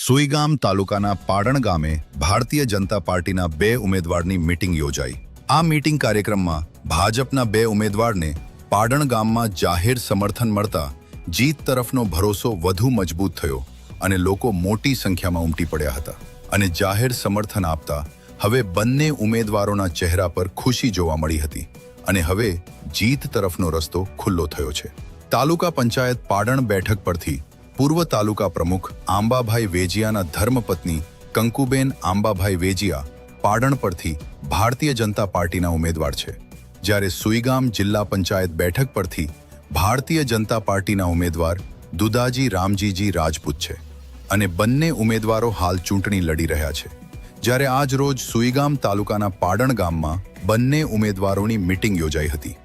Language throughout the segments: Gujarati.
સુઈગામ તાલુકાના પાડણ ગામે ભારતીય જનતા પાર્ટીના 2 ઉમેદવારની મીટિંગ યોજાઈ। આ મીટિંગ કાર્યક્રમમાં ભાજપના 2 ઉમેદવારને પાડણ ગામમાં જાહેર સમર્થન મળતા જીત તરફનો ભરોસો વધુ મજબૂત થયો અને લોકો મોટી સંખ્યામાં ઉમટી પડ્યા હતા અને જાહેર સમર્થન આપતા હવે બંને ઉમેદવારોના ચહેરા પર ખુશી જોવા મળી હતી અને હવે જીત તરફનો રસ્તો ખુલ્લો થયો છે। તાલુકા પંચાયત પાડણ બેઠક પરથી પૂર્વ તાલુકા પ્રમુખ આંબાભાઈ વેજિયાના ધર્મપત્ની કંકુબેન આંબાભાઈ વેજિયા પાડણ પરથી ભારતીય જનતા પાર્ટીના ઉમેદવાર છે, જ્યારે સુઈગામ જિલ્લા પંચાયત બેઠક પરથી ભારતીય જનતા પાર્ટીના ઉમેદવાર દુદાજી રામજીજી રાજપૂત છે અને બંને ઉમેદવારો હાલ ચૂંટણી લડી રહ્યા છે। જ્યારે આજ રોજ સુઈગામ તાલુકાના પાડણ ગામમાં બંને ઉમેદવારોની મીટિંગ યોજાઈ હતી।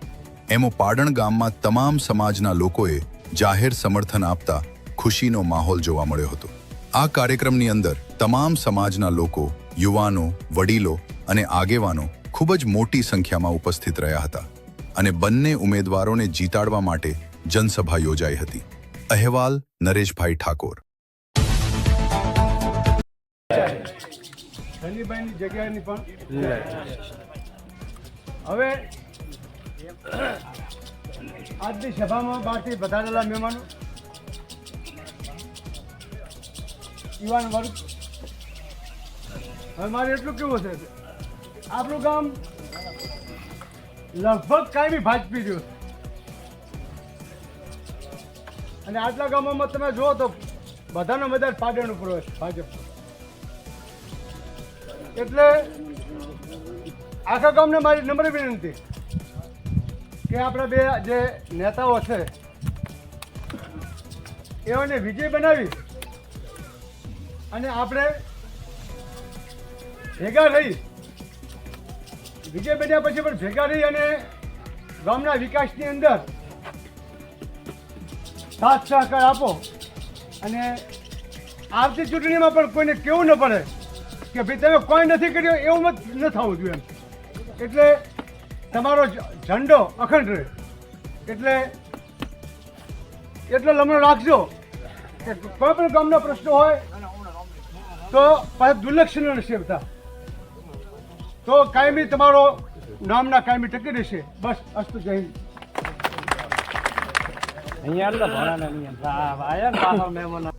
એમાં પાડણ ગામમાં તમામ સમાજના લોકોએ જાહેર સમર્થન આપતા ખુશીનો માહોલ જોવા મળ્યો હતો। આ કાર્યક્રમની અંદર તમામ સમાજના લોકો, યુવાનો, વડીલો અને આગેવાનો ખૂબ જ મોટી સંખ્યામાં ઉપસ્થિત રહ્યા હતા અને બંને ઉમેદવારોને જીતાડવા માટે જનસભા યોજાઈ હતી। અહેવાલ નરેશભાઈ ઠાકોર। ધનીભાઈની જગ્યાની પણ હવે આજની સભામાં બહારથી વધારેલા મહેમાનો, યુવાન વર્ગ, હવે મારે એટલું કેવું છે, આપણું ગામ લગભગ કાયમી ભાજપી રહ્યું છે અને આટલા ગામોમાં તમે જુઓ તો બધાનો મેદાન પાડણ ઉપર હોય ભાજપ, એટલે આખા ગામને મારી નમ્ર વિનંતી કે આપણા બે જે નેતાઓ છે એઓને વિજય બનાવી અને આપણે ભેગા રહી, વિજય બન્યા પછી પણ ભેગા રહી અને ગામના વિકાસની અંદર સાથ સહકાર આપો અને આવતી ચૂંટણીમાં પણ કોઈને કેવું ન પડે કે ભાઈ તમે કોઈ નથી કર્યો એવું મત ન થવું જોઈએ એમ, એટલે તમારો ઝંડો અખંડ રહે, એટલે એટલો લમણો રાખજો કે કોઈ પણ ગામના પ્રશ્નો હોય તો પાછા દુર્લક્ષનો નથી બધા, તો કાયમી તમારો નામના કાયમી ટકી રહેશે। બસ અસ્તુ, જય હિન્દ। અહીંયા ભણાના નિયમ આયા ને મહેમાન